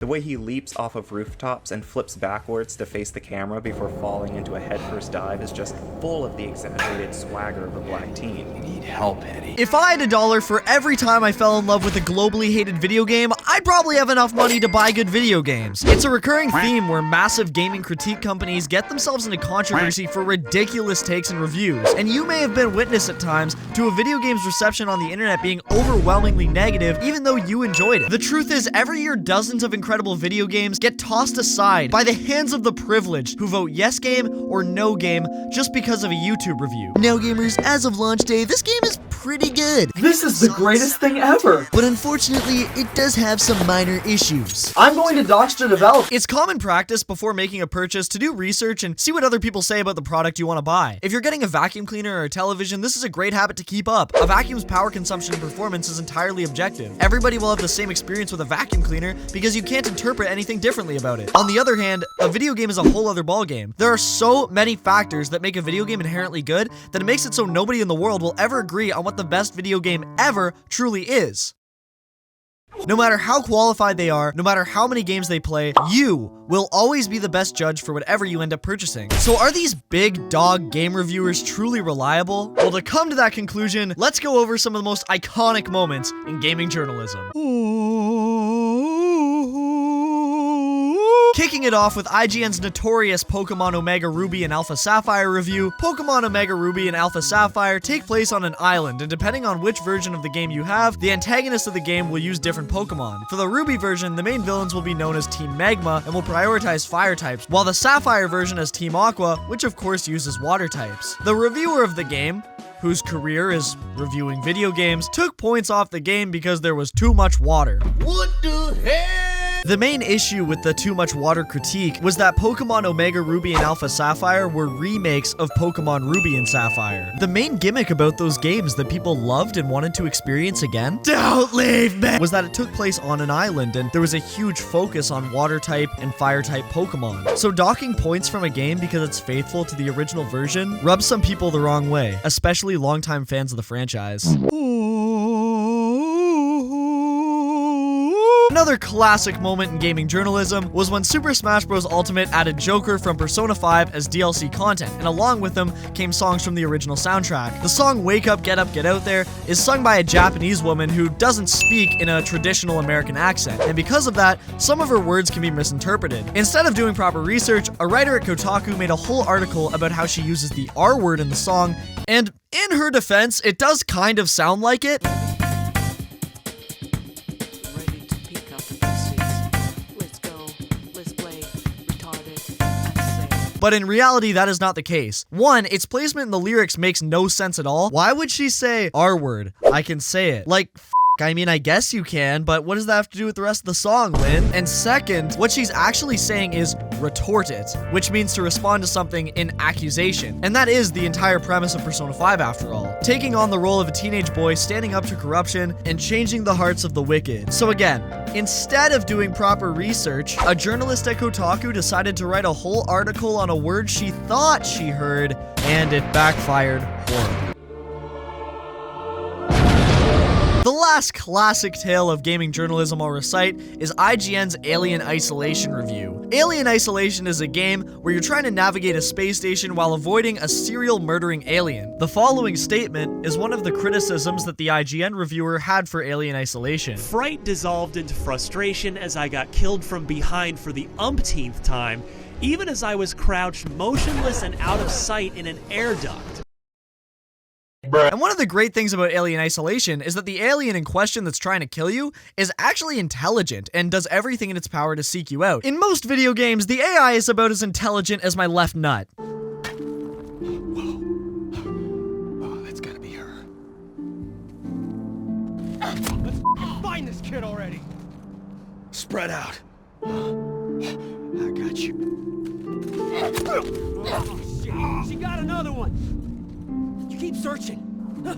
The way he leaps off of rooftops and flips backwards to face the camera before falling into a headfirst dive is just full of the exaggerated swagger of a black teen. You need help, Eddie. If I had $1 for every time I fell in love with a globally hated video game, I'd probably have enough money to buy good video games. It's a recurring theme where massive gaming critique companies get themselves into controversy for ridiculous takes and reviews, and you may have been witness at times to a video game's reception on the internet being overwhelmingly negative even though you enjoyed it. The truth is, every year dozens of incredible video games get tossed aside by the hands of the privileged who vote yes game or no game just because of a YouTube review. Now gamers, as of launch day, this game is pretty good. This is the greatest thing ever! But unfortunately, it does have some minor issues. I'm going to dox to develop. It's common practice before making a purchase to do research and see what other people say about the product you want to buy. If you're getting a vacuum cleaner or a television, this is a great habit to keep up. A vacuum's power consumption and performance is entirely objective. Everybody will have the same experience with a vacuum cleaner because you can't interpret anything differently about it. On the other hand, a video game is a whole other ballgame. There are so many factors that make a video game inherently good that it makes it so nobody in the world will ever agree on what the best video game ever truly is. No matter how qualified they are, no matter how many games they play, you will always be the best judge for whatever you end up purchasing. So are these big dog game reviewers truly reliable? Well, to come to that conclusion, let's go over some of the most iconic moments in gaming journalism. Kicking it off with IGN's notorious Pokemon Omega Ruby and Alpha Sapphire review. Pokemon Omega Ruby and Alpha Sapphire take place on an island, and depending on which version of the game you have, the antagonist of the game will use different Pokemon. For the Ruby version, the main villains will be known as Team Magma and will prioritize fire types, while the Sapphire version is Team Aqua, which of course uses water types. The reviewer of the game, whose career is reviewing video games, took points off the game because there was too much water. What the hell? The main issue with the too much water critique was that Pokemon Omega Ruby and Alpha Sapphire were remakes of Pokemon Ruby and Sapphire. The main gimmick about those games that people loved and wanted to experience again, don't leave me, was that it took place on an island and there was a huge focus on water type and fire type Pokemon. So docking points from a game because it's faithful to the original version rubs some people the wrong way, especially longtime fans of the franchise. Another classic moment in gaming journalism was when Super Smash Bros. Ultimate added Joker from Persona 5 as DLC content, and along with them came songs from the original soundtrack. The song Wake Up, Get Out There is sung by a Japanese woman who doesn't speak in a traditional American accent, and because of that, some of her words can be misinterpreted. Instead of doing proper research, a writer at Kotaku made a whole article about how she uses the R word in the song, and in her defense, it does kind of sound like it. But in reality, that is not the case. One, its placement in the lyrics makes no sense at all. Why would she say R word? I can say it. Like, I mean, I guess you can, but what does that have to do with the rest of the song, Lynn? And second, what she's actually saying is retort it, which means to respond to something in accusation. And that is the entire premise of Persona 5 after all. Taking on the role of a teenage boy standing up to corruption and changing the hearts of the wicked. So again, instead of doing proper research, a journalist at Kotaku decided to write a whole article on a word she thought she heard, and it backfired horribly. The last classic tale of gaming journalism I'll recite is IGN's Alien Isolation review. Alien Isolation is a game where you're trying to navigate a space station while avoiding a serial murdering alien. The following statement is one of the criticisms that the IGN reviewer had for Alien Isolation. Fright dissolved into frustration as I got killed from behind for the umpteenth time, even as I was crouched motionless and out of sight in an air duct. And one of the great things about Alien Isolation is that the alien in question that's trying to kill you is actually intelligent and does everything in its power to seek you out. In most video games, the AI is about as intelligent as my left nut. Whoa. Oh, that's gotta be her. Let's find this kid already. Spread out. I got you. Oh, shit. She got another one. You keep searching. Where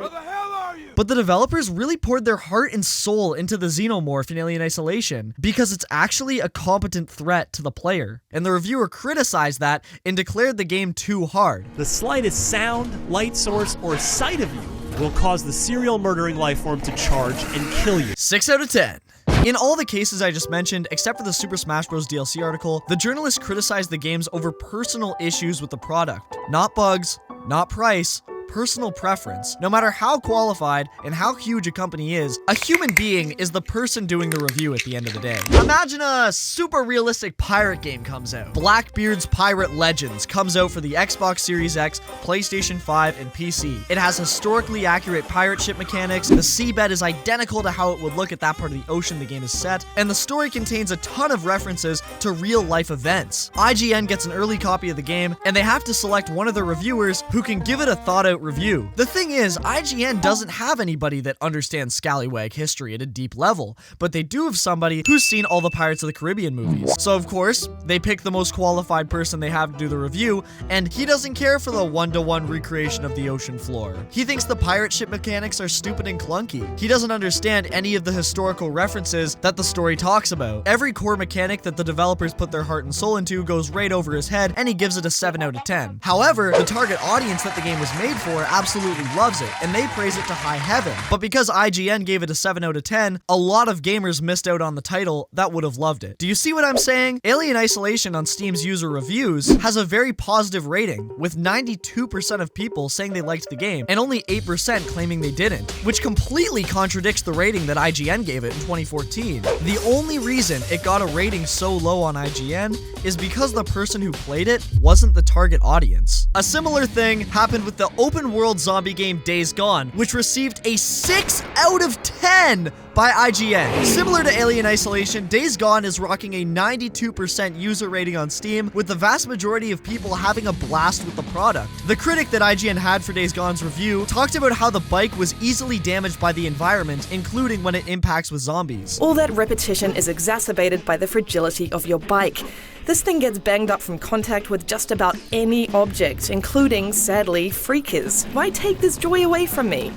the hell are you? But the developers really poured their heart and soul into the xenomorph in Alien Isolation because it's actually a competent threat to the player. And the reviewer criticized that and declared the game too hard. The slightest sound, light source, or sight of you will cause the serial murdering lifeform to charge and kill you. 6 out of 10. In all the cases I just mentioned, except for the Super Smash Bros. DLC article, the journalists criticized the games over personal issues with the product. Not bugs, not price, personal preference. No matter how qualified and how huge a company is, a human being is the person doing the review at the end of the day. Imagine a super realistic pirate game comes out. Blackbeard's Pirate Legends comes out for the Xbox Series X, PlayStation 5, and PC. It has historically accurate pirate ship mechanics, the seabed is identical to how it would look at that part of the ocean the game is set, and the story contains a ton of references to real-life events. IGN gets an early copy of the game, and they have to select one of their reviewers who can give it a thought-out review. The thing is, IGN doesn't have anybody that understands Scallywag history at a deep level, but they do have somebody who's seen all the Pirates of the Caribbean movies. So of course, they pick the most qualified person they have to do the review, and he doesn't care for the one-to-one recreation of the ocean floor. He thinks the pirate ship mechanics are stupid and clunky. He doesn't understand any of the historical references that the story talks about. Every core mechanic that the developers put their heart and soul into goes right over his head, and he gives it a 7 out of 10. However, the target audience that the game was made for absolutely loves it, and they praise it to high heaven. But because IGN gave it a 7 out of 10, a lot of gamers missed out on the title that would have loved it. Do you see what I'm saying? Alien Isolation on Steam's user reviews has a very positive rating, with 92% of people saying they liked the game, and only 8% claiming they didn't, which completely contradicts the rating that IGN gave it in 2014. The only reason it got a rating so low on IGN is because the person who played it wasn't the target audience. A similar thing happened with the open world zombie game Days Gone, which received a 6 out of 10 by IGN. Similar to Alien Isolation, Days Gone is rocking a 92% user rating on Steam, with the vast majority of people having a blast with the product. The critic that IGN had for Days Gone's review talked about how the bike was easily damaged by the environment, including when it impacts with zombies. All that repetition is exacerbated by the fragility of your bike. This thing gets banged up from contact with just about any object, including, sadly, freakers. Why take this joy away from me?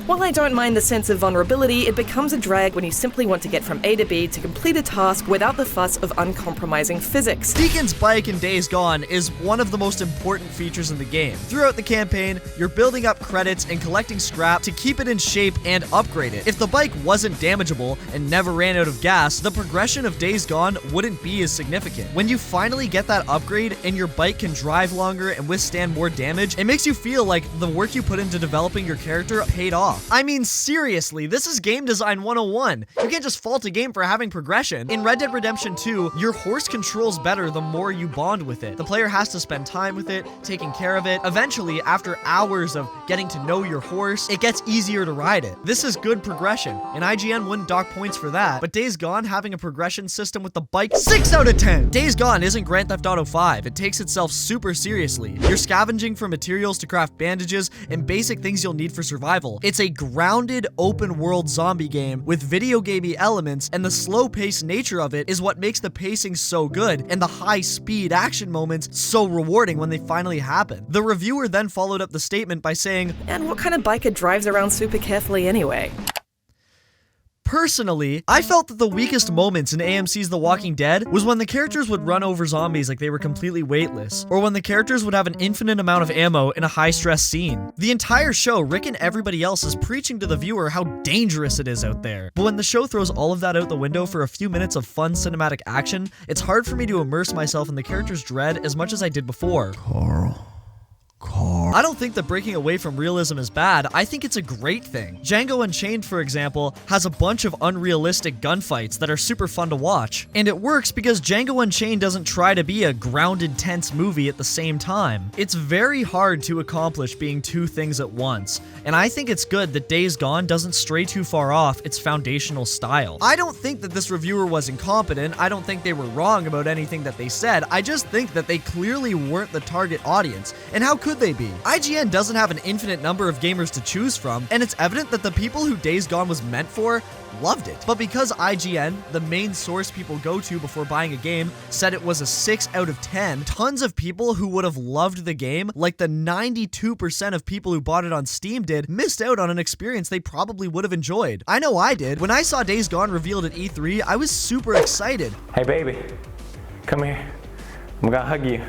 While I don't mind the sense of vulnerability, it becomes a drag when you simply want to get from A to B to complete a task without the fuss of uncompromising physics. Deacon's bike in Days Gone is one of the most important features in the game. Throughout the campaign, you're building up credits and collecting scrap to keep it in shape and upgrade it. If the bike wasn't damageable and never ran out of gas, the progression of Days Gone wouldn't be as significant. When you finally get that upgrade and your bike can drive longer and withstand more damage, it makes you feel like the work you put into developing your character paid off. I mean, seriously, this is game design 101. You can't just fault a game for having progression. In Red Dead Redemption 2, your horse controls better the more you bond with it. The player has to spend time with it, taking care of it. Eventually, after hours of getting to know your horse, it gets easier to ride it. This is good progression, and IGN wouldn't dock points for that. But Days Gone having a progression system with the bike, 6 out of 10. Days Gone isn't Grand Theft Auto 5. It takes itself super seriously. You're scavenging for materials to craft bandages and basic things you'll need for survival. It's a grounded open world zombie game with video gamey elements, and the slow paced nature of it is what makes the pacing so good and the high speed action moments so rewarding when they finally happen. The reviewer then followed up the statement by saying, And what kind of biker drives around super carefully anyway? Personally, I felt that the weakest moments in AMC's The Walking Dead was when the characters would run over zombies like they were completely weightless, or when the characters would have an infinite amount of ammo in a high-stress scene. The entire show, Rick and everybody else is preaching to the viewer how dangerous it is out there. But when the show throws all of that out the window for a few minutes of fun cinematic action, it's hard for me to immerse myself in the character's dread as much as I did before. Carl. I don't think that breaking away from realism is bad. I think it's a great thing. Django Unchained, for example, has a bunch of unrealistic gunfights that are super fun to watch. And it works because Django Unchained doesn't try to be a grounded, tense movie at the same time. It's very hard to accomplish being two things at once. And I think it's good that Days Gone doesn't stray too far off its foundational style. I don't think that this reviewer was incompetent. I don't think they were wrong about anything that they said. I just think that they clearly weren't the target audience. And how could they be? IGN doesn't have an infinite number of gamers to choose from, and it's evident that the people who Days Gone was meant for loved it. But because IGN, the main source people go to before buying a game, said it was a 6 out of 10, tons of people who would have loved the game, like the 92% of people who bought it on Steam did, missed out on an experience they probably would have enjoyed. I know I did. When I saw Days Gone revealed at E3, I was super excited. Hey baby, come here. I'm gonna hug you.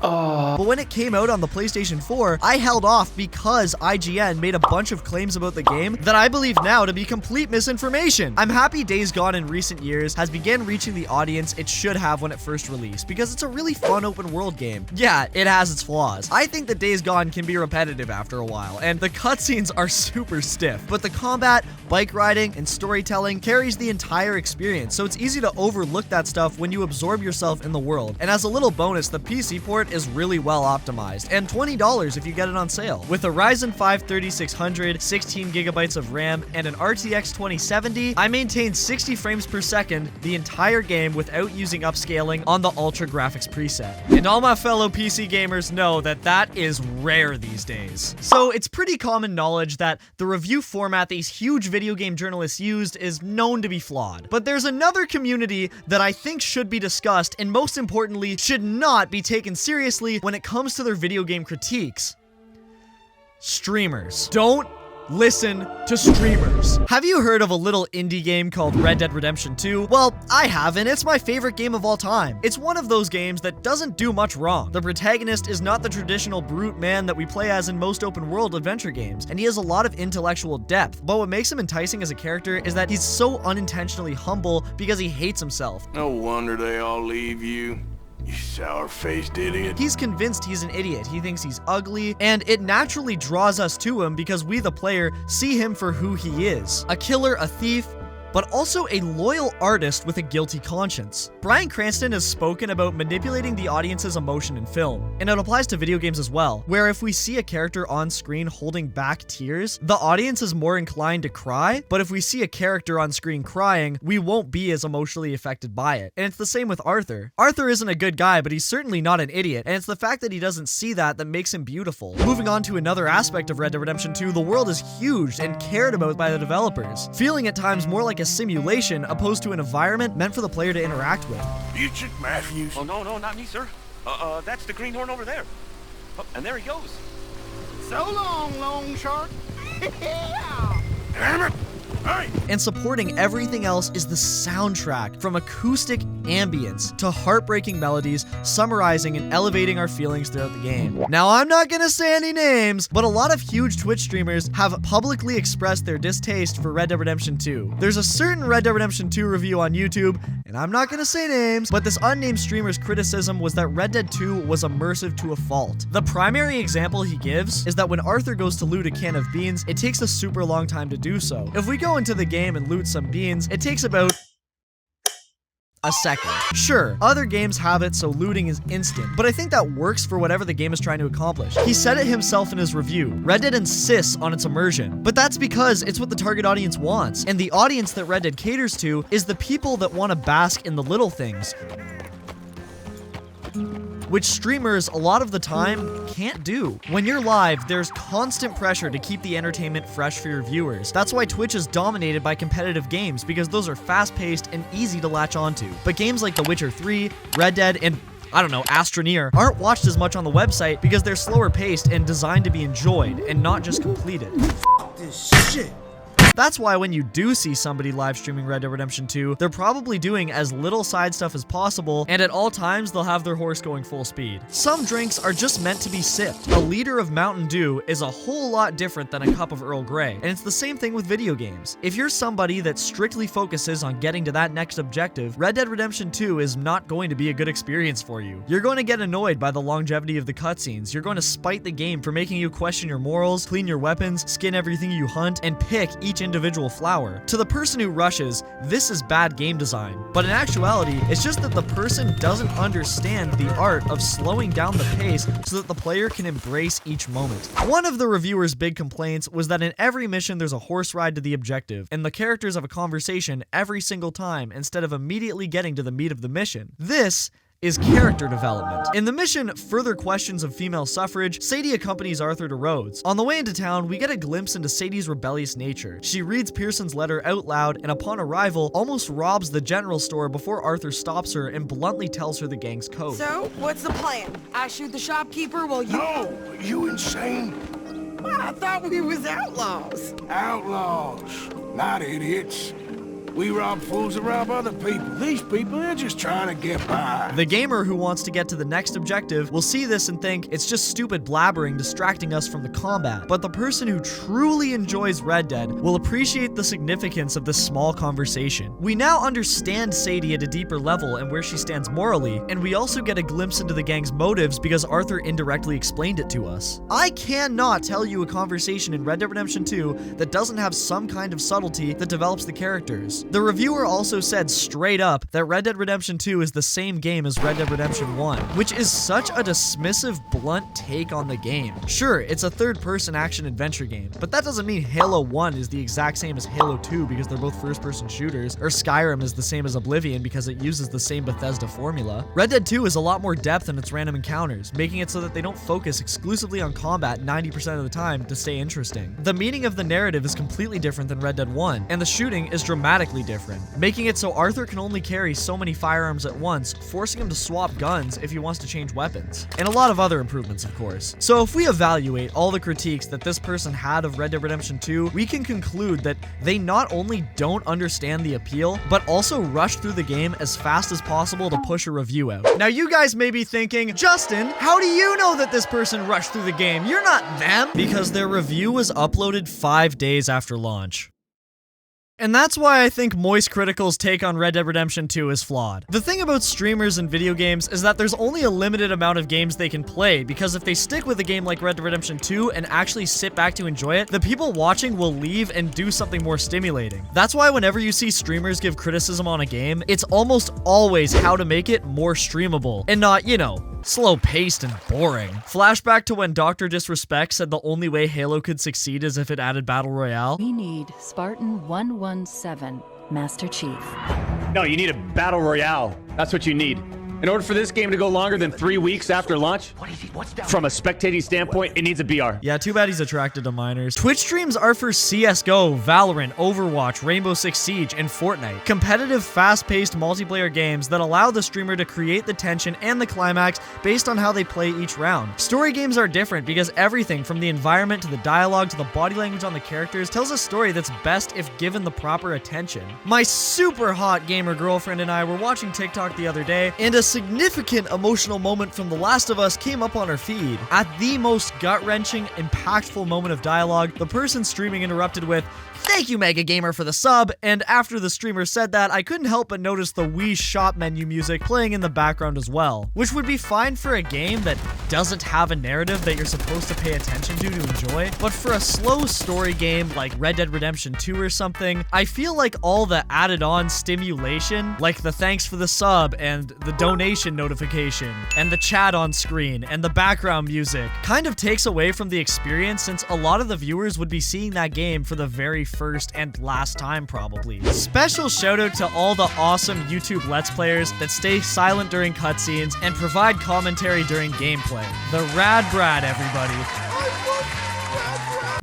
But when it came out on the PlayStation 4, I held off because IGN made a bunch of claims about the game that I believe now to be complete misinformation. I'm happy Days Gone in recent years has begun reaching the audience it should have when it first released, because it's a really fun open world game. Yeah, it has its flaws. I think that Days Gone can be repetitive after a while, and the cutscenes are super stiff, but the combat, bike riding, and storytelling carries the entire experience, so it's easy to overlook that stuff when you absorb yourself in the world. And as a little bonus, the PC port is really well optimized, and $20 if you get it on sale. With a Ryzen 5 3600, 16 gigabytes of RAM, and an RTX 2070, I maintained 60 frames per second the entire game without using upscaling on the Ultra Graphics preset. And all my fellow PC gamers know that that is rare these days. So it's pretty common knowledge that the review format these huge video game journalists used is known to be flawed. But there's another community that I think should be discussed, and most importantly, should not be taken seriously when it comes to their video game critiques. Streamers. Don't listen to streamers. Have you heard of a little indie game called Red Dead Redemption 2? Well, I haven't. It's my favorite game of all time. It's one of those games that doesn't do much wrong. The protagonist is not the traditional brute man that we play as in most open world adventure games, and he has a lot of intellectual depth. But what makes him enticing as a character is that he's so unintentionally humble because he hates himself. No wonder they all leave you. You sour-faced idiot. He's convinced he's an idiot. He thinks he's ugly, and it naturally draws us to him because we, the player, see him for who he is. A killer, a thief, but also a loyal artist with a guilty conscience. Bryan Cranston has spoken about manipulating the audience's emotion in film, and it applies to video games as well, where if we see a character on screen holding back tears, the audience is more inclined to cry, but if we see a character on screen crying, we won't be as emotionally affected by it. And it's the same with Arthur. Arthur isn't a good guy, but he's certainly not an idiot, and it's the fact that he doesn't see that makes him beautiful. Moving on to another aspect of Red Dead Redemption 2, the world is huge and cared about by the developers, feeling at times more like a simulation opposed to an environment meant for the player to interact with. Richard Matthews. Oh, no, not me, sir. That's the greenhorn over there. Oh, and there he goes. So long, long shark. Damn it! Hey! And supporting everything else is the soundtrack, from acoustic ambience to heartbreaking melodies, summarizing and elevating our feelings throughout the game. Now, I'm not gonna say any names, but a lot of huge Twitch streamers have publicly expressed their distaste for Red Dead Redemption 2. There's a certain Red Dead Redemption 2 review on YouTube, and I'm not gonna say names, but this unnamed streamer's criticism was that Red Dead 2 was immersive to a fault. The primary example he gives is that when Arthur goes to loot a can of beans, it takes a super long time to do so. If we go into the game and loot some beans, it takes about a second. Sure, other games have it so looting is instant, but I think that works for whatever the game is trying to accomplish. He said it himself in his review. Red Dead insists on its immersion, but that's because it's what the target audience wants, and the audience that Red Dead caters to is the people that want to bask in the little things, which streamers a lot of the time can't do. When you're live, there's constant pressure to keep the entertainment fresh for your viewers. That's why Twitch is dominated by competitive games, because those are fast-paced and easy to latch onto. But games like The Witcher 3, Red Dead, and I don't know, Astroneer aren't watched as much on the website because they're slower paced and designed to be enjoyed and not just completed. F this shit. That's why when you do see somebody live streaming Red Dead Redemption 2, they're probably doing as little side stuff as possible, and at all times they'll have their horse going full speed. Some drinks are just meant to be sipped. A liter of Mountain Dew is a whole lot different than a cup of Earl Grey, and it's the same thing with video games. If you're somebody that strictly focuses on getting to that next objective, Red Dead Redemption 2 is not going to be a good experience for you. You're going to get annoyed by the longevity of the cutscenes, you're going to spite the game for making you question your morals, clean your weapons, skin everything you hunt, and pick each individual flower. To the person who rushes, this is bad game design. But in actuality, it's just that the person doesn't understand the art of slowing down the pace so that the player can embrace each moment. One of the reviewer's big complaints was that in every mission there's a horse ride to the objective, and the characters have a conversation every single time instead of immediately getting to the meat of the mission. This is character development. In the mission, Further Questions of Female Suffrage, Sadie accompanies Arthur to Rhodes. On the way into town, we get a glimpse into Sadie's rebellious nature. She reads Pearson's letter out loud and upon arrival, almost robs the general store before Arthur stops her and bluntly tells her the gang's code. So, what's the plan? I shoot the shopkeeper while you... No! You insane? I thought we was outlaws. Outlaws, not idiots. We rob fools that rob other people. These people, they're just trying to get by. The gamer who wants to get to the next objective will see this and think it's just stupid blabbering distracting us from the combat. But the person who truly enjoys Red Dead will appreciate the significance of this small conversation. We now understand Sadie at a deeper level and where she stands morally, and we also get a glimpse into the gang's motives because Arthur indirectly explained it to us. I cannot tell you a conversation in Red Dead Redemption 2 that doesn't have some kind of subtlety that develops the characters. The reviewer also said straight up that Red Dead Redemption 2 is the same game as Red Dead Redemption 1, which is such a dismissive, blunt take on the game. Sure, it's a third-person action-adventure game, but that doesn't mean Halo 1 is the exact same as Halo 2 because they're both first-person shooters, or Skyrim is the same as Oblivion because it uses the same Bethesda formula. Red Dead 2 is a lot more depth in its random encounters, making it so that they don't focus exclusively on combat 90% of the time to stay interesting. The meaning of the narrative is completely different than Red Dead 1, and the shooting is dramatically different, making it so Arthur can only carry so many firearms at once, forcing him to swap guns if he wants to change weapons. And a lot of other improvements, of course. So if we evaluate all the critiques that this person had of Red Dead Redemption 2, we can conclude that they not only don't understand the appeal, but also rush through the game as fast as possible to push a review out. Now you guys may be thinking, Justin, how do you know that this person rushed through the game? You're not them! Because their review was uploaded 5 days after launch. And that's why I think Moist Critical's take on Red Dead Redemption 2 is flawed. The thing about streamers and video games is that there's only a limited amount of games they can play, because if they stick with a game like Red Dead Redemption 2 and actually sit back to enjoy it, the people watching will leave and do something more stimulating. That's why whenever you see streamers give criticism on a game, it's almost always how to make it more streamable, and not, you know, slow-paced and boring. Flashback to when Dr. Disrespect said the only way Halo could succeed is if it added Battle Royale. We need Spartan 117, Master Chief. No, you need a Battle Royale. That's what you need. In order for this game to go longer than 3 weeks after launch, from a spectating standpoint, it needs a BR. Yeah, too bad he's attracted to minors. Twitch streams are for CSGO, Valorant, Overwatch, Rainbow Six Siege, and Fortnite. Competitive, fast-paced multiplayer games that allow the streamer to create the tension and the climax based on how they play each round. Story games are different because everything from the environment to the dialogue to the body language on the characters tells a story that's best if given the proper attention. My super hot gamer girlfriend and I were watching TikTok the other day, and a significant emotional moment from The Last of Us came up on our feed. At the most gut-wrenching, impactful moment of dialogue, the person streaming interrupted with, "Thank you, Mega Gamer, for the sub," and after the streamer said that, I couldn't help but notice the Wii shop menu music playing in the background as well, which would be fine for a game that doesn't have a narrative that you're supposed to pay attention to enjoy, but for a slow story game like Red Dead Redemption 2 or something, I feel like all the added-on stimulation, like the thanks for the sub and the donation notification and the chat on screen and the background music, kind of takes away from the experience, since a lot of the viewers would be seeing that game for the very first and last time probably. Special shout out to all the awesome YouTube Let's Players that stay silent during cutscenes and provide commentary during gameplay. The Rad Brad, everybody.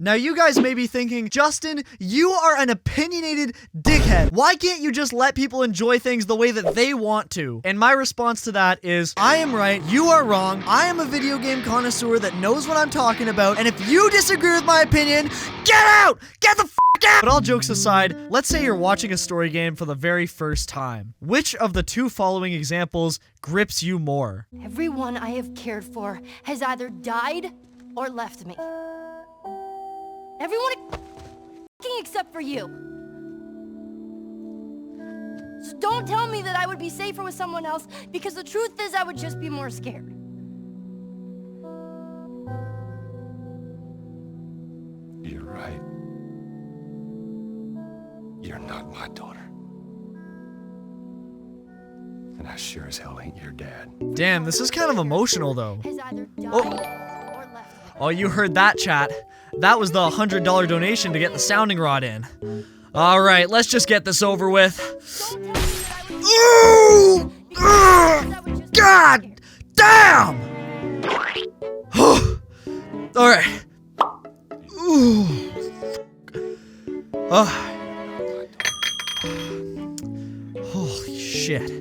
Now you guys may be thinking, Justin, you are an opinionated dickhead. Why can't you just let people enjoy things the way that they want to? And my response to that is, I am right, you are wrong. I am a video game connoisseur that knows what I'm talking about, and if you disagree with my opinion, get out! Get the f*** out! But all jokes aside, let's say you're watching a story game for the very first time. Which of the two following examples grips you more? Everyone I have cared for has either died or left me. Everyone except for you. So don't tell me that I would be safer with someone else, because the truth is I would just be more scared. You're right. You're not my daughter. And I sure as hell ain't your dad. Damn, this is kind of emotional though. Has either died or left me. Oh, you heard that, chat. That was the $100 donation to get the sounding rod in. All right, let's just get this over with. Don't tell me that I would be safer with someone else, because the truth is I would just God damn! Alright. Ooh. Holy shit.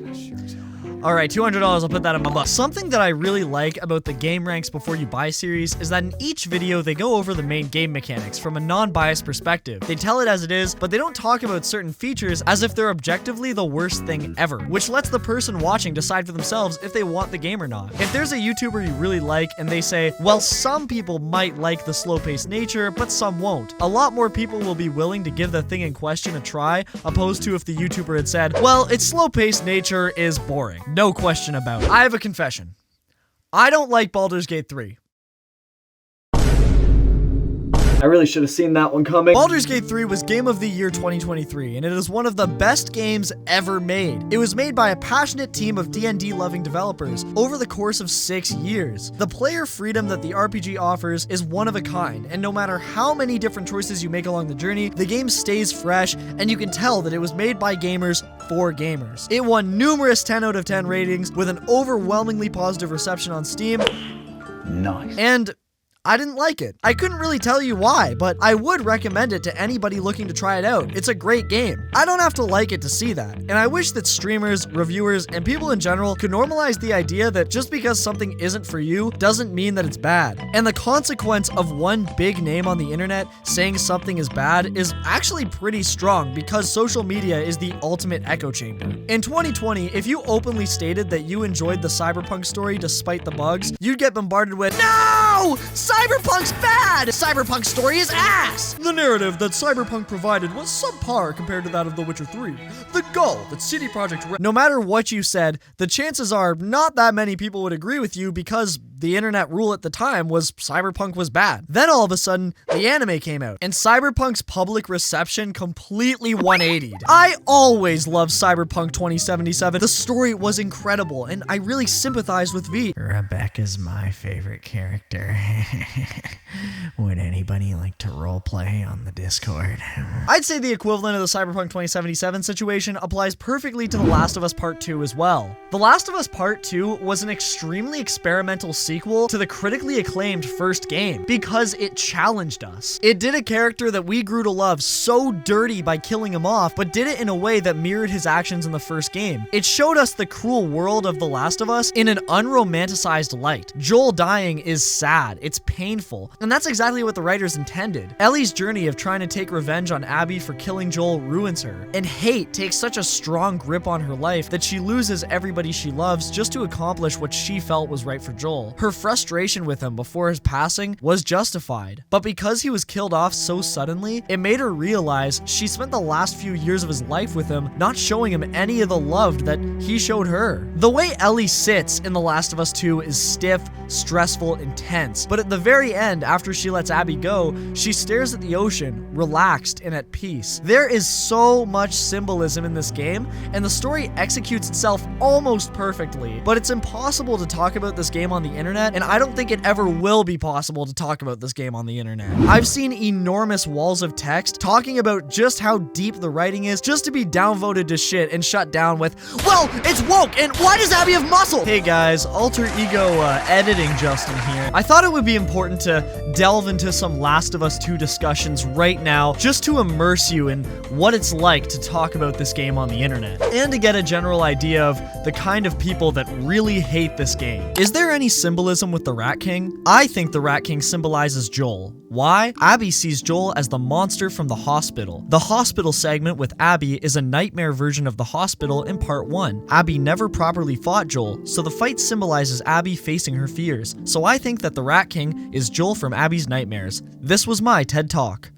Alright, $200, I'll put that in my butt. Something that I really like about the Game Ranks Before You Buy series is that in each video, they go over the main game mechanics from a non-biased perspective. They tell it as it is, but they don't talk about certain features as if they're objectively the worst thing ever, which lets the person watching decide for themselves if they want the game or not. If there's a YouTuber you really like and they say, well, some people might like the slow-paced nature, but some won't, a lot more people will be willing to give the thing in question a try, opposed to if the YouTuber had said, well, its slow-paced nature is boring. No question about it. I have a confession. I don't like Baldur's Gate 3. I really should have seen that one coming. Baldur's Gate 3 was Game of the Year 2023, and it is one of the best games ever made. It was made by a passionate team of D&D-loving developers over the course of 6 years. The player freedom that the RPG offers is one of a kind, and no matter how many different choices you make along the journey, the game stays fresh, and you can tell that it was made by gamers for gamers. It won numerous 10 out of 10 ratings with an overwhelmingly positive reception on Steam. Nice. And I didn't like it. I couldn't really tell you why, but I would recommend it to anybody looking to try it out. It's a great game. I don't have to like it to see that. And I wish that streamers, reviewers, and people in general could normalize the idea that just because something isn't for you doesn't mean that it's bad. And the consequence of one big name on the internet saying something is bad is actually pretty strong because social media is the ultimate echo chamber. In 2020, if you openly stated that you enjoyed the Cyberpunk story despite the bugs, you'd get bombarded with, "No! Cyberpunk's bad! Cyberpunk's story is ass!" The narrative that Cyberpunk provided was subpar compared to that of The Witcher 3. The goal that CD Projekt Red... No matter what you said, the chances are not that many people would agree with you because the internet rule at the time was Cyberpunk was bad. Then all of a sudden, the anime came out, and Cyberpunk's public reception completely 180'd. I always loved Cyberpunk 2077. The story was incredible, and I really sympathized with V. Rebecca's my favorite character. Would anybody like to roleplay on the Discord? I'd say the equivalent of the Cyberpunk 2077 situation applies perfectly to The Last of Us Part 2 as well. The Last of Us Part 2 was an extremely experimental sequel to the critically acclaimed first game because it challenged us. It did a character that we grew to love so dirty by killing him off, but did it in a way that mirrored his actions in the first game. It showed us the cruel world of The Last of Us in an unromanticized light. Joel dying is sad, it's painful, and that's exactly what the writers intended. Ellie's journey of trying to take revenge on Abby for killing Joel ruins her, and hate takes such a strong grip on her life that she loses everybody she loves just to accomplish what she felt was right for Joel. Her frustration with him before his passing was justified, but because he was killed off so suddenly, it made her realize she spent the last few years of his life with him not showing him any of the love that he showed her. The way Ellie sits in The Last of Us 2 is stiff, stressful, intense, but at the very end, after she lets Abby go, she stares at the ocean, relaxed and at peace. There is so much symbolism in this game, and the story executes itself almost perfectly, but it's impossible to talk about this game on the internet, and I don't think it ever will be possible to talk about this game on the internet. I've seen enormous walls of text talking about just how deep the writing is just to be downvoted to shit and shut down with, well, it's woke, and why does Abby have muscle? Hey guys, alter ego editing Justin here. I thought it would be important to delve into some Last of Us 2 discussions right now just to immerse you in what it's like to talk about this game on the internet and to get a general idea of the kind of people that really hate this game. Is there any symbolism with the Rat King? I think the Rat King symbolizes Joel. Why? Abby sees Joel as the monster from the hospital. The hospital segment with Abby is a nightmare version of the hospital in part 1. Abby never properly fought Joel, so the fight symbolizes Abby facing her fears. So I think that the Rat King is Joel from Abby's nightmares. This was my TED Talk.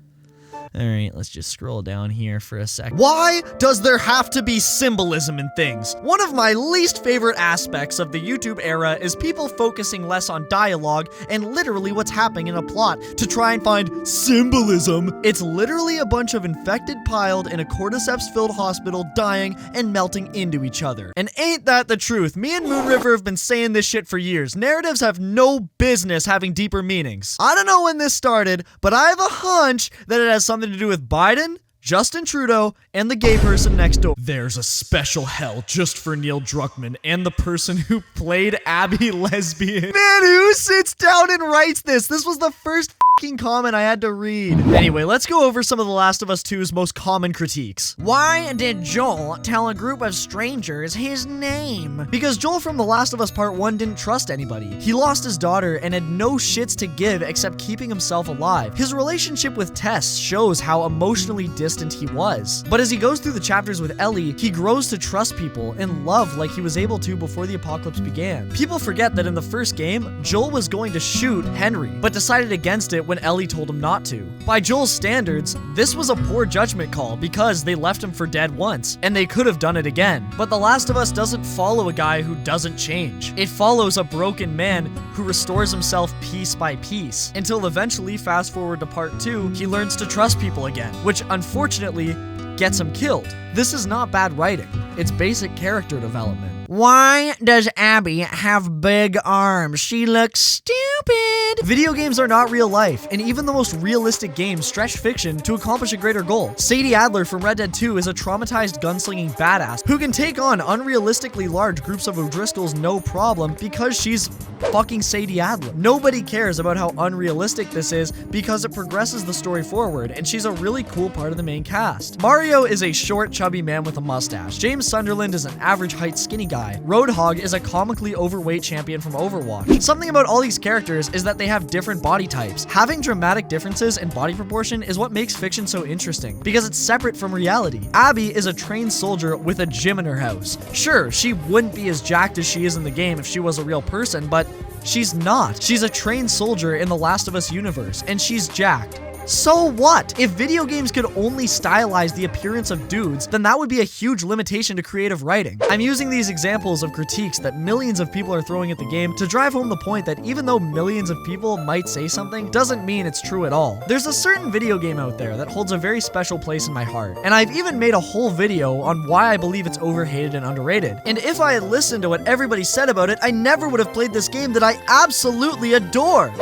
Alright, let's just scroll down here for a sec. Why does there have to be symbolism in things? One of my least favorite aspects of the YouTube era is people focusing less on dialogue and literally what's happening in a plot to try and find symbolism. It's literally a bunch of infected piled in a cordyceps-filled hospital dying and melting into each other. And ain't that the truth? Me and Moon River have been saying this shit for years. Narratives have no business having deeper meanings. I don't know when this started, but I have a hunch that it has something to do with Biden, Justin Trudeau, and the gay person next door. There's a special hell just for Neil Druckmann and the person who played Abby lesbian. Man, who sits down and writes this? This was the first fucking comment I had to read. Anyway, let's go over some of The Last of Us 2's most common critiques. Why did Joel tell a group of strangers his name? Because Joel from The Last of Us Part 1 didn't trust anybody. He lost his daughter and had no shits to give except keeping himself alive. His relationship with Tess shows how emotionally distant he was. But as he goes through the chapters with Ellie, he grows to trust people and love like he was able to before the apocalypse began. People forget that in the first game, Joel was going to shoot Henry, but decided against it when Ellie told him not to. By Joel's standards, this was a poor judgment call because they left him for dead once, and they could have done it again. But The Last of Us doesn't follow a guy who doesn't change. It follows a broken man who restores himself piece by piece, until eventually, fast forward to part 2, he learns to trust people again, which unfortunately gets him killed. This is not bad writing, it's basic character development. Why does Abby have big arms? She looks stupid. Video games are not real life, and even the most realistic games stretch fiction to accomplish a greater goal. Sadie Adler from Red Dead 2 is a traumatized gunslinging badass who can take on unrealistically large groups of O'Driscolls no problem because she's fucking Sadie Adler. Nobody cares about how unrealistic this is because it progresses the story forward, and she's a really cool part of the main cast. Mario is a short, chubby man with a mustache. James Sunderland is an average height skinny guy. Roadhog is a comically overweight champion from Overwatch. Something about all these characters is that they have different body types. Having dramatic differences in body proportion is what makes fiction so interesting, because it's separate from reality. Abby is a trained soldier with a gym in her house. Sure, she wouldn't be as jacked as she is in the game if she was a real person, but she's not. She's a trained soldier in the Last of Us universe, and she's jacked. So what? If video games could only stylize the appearance of dudes, then that would be a huge limitation to creative writing. I'm using these examples of critiques that millions of people are throwing at the game to drive home the point that even though millions of people might say something, doesn't mean it's true at all. There's a certain video game out there that holds a very special place in my heart, and I've even made a whole video on why I believe it's overhated and underrated. And if I had listened to what everybody said about it, I never would have played this game that I absolutely adore.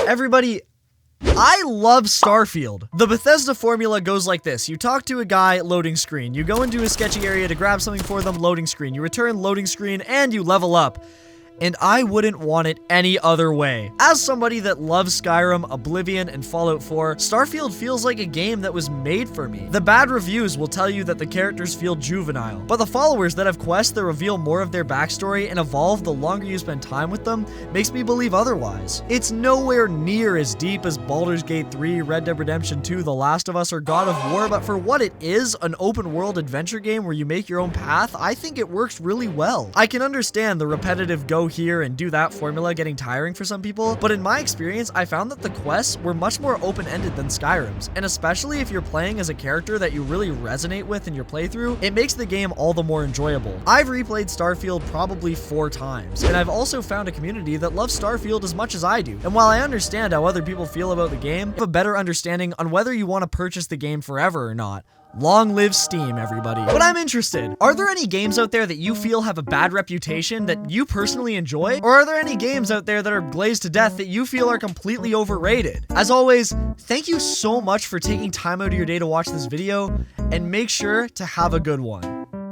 I love Starfield. The Bethesda formula goes like this. You talk to a guy, loading screen. You go into a sketchy area to grab something for them, loading screen. You return, loading screen, and you level up. And I wouldn't want it any other way. As somebody that loves Skyrim, Oblivion, and Fallout 4, Starfield feels like a game that was made for me. The bad reviews will tell you that the characters feel juvenile, but the followers that have quests that reveal more of their backstory and evolve the longer you spend time with them makes me believe otherwise. It's nowhere near as deep as Baldur's Gate 3, Red Dead Redemption 2, The Last of Us, or God of War, but for what it is, an open world adventure game where you make your own path, I think it works really well. I can understand the repetitive go here and do that formula getting tiring for some people, but in my experience, I found that the quests were much more open-ended than Skyrim's, and especially if you're playing as a character that you really resonate with in your playthrough, it makes the game all the more enjoyable. I've replayed Starfield probably 4 times, and I've also found a community that loves Starfield as much as I do, and while I understand how other people feel about the game, I have a better understanding on whether you want to purchase the game forever or not. Long live Steam, everybody. But I'm interested. Are there any games out there that you feel have a bad reputation that you personally enjoy? Or are there any games out there that are glazed to death that you feel are completely overrated? As always, thank you so much for taking time out of your day to watch this video, and make sure to have a good one.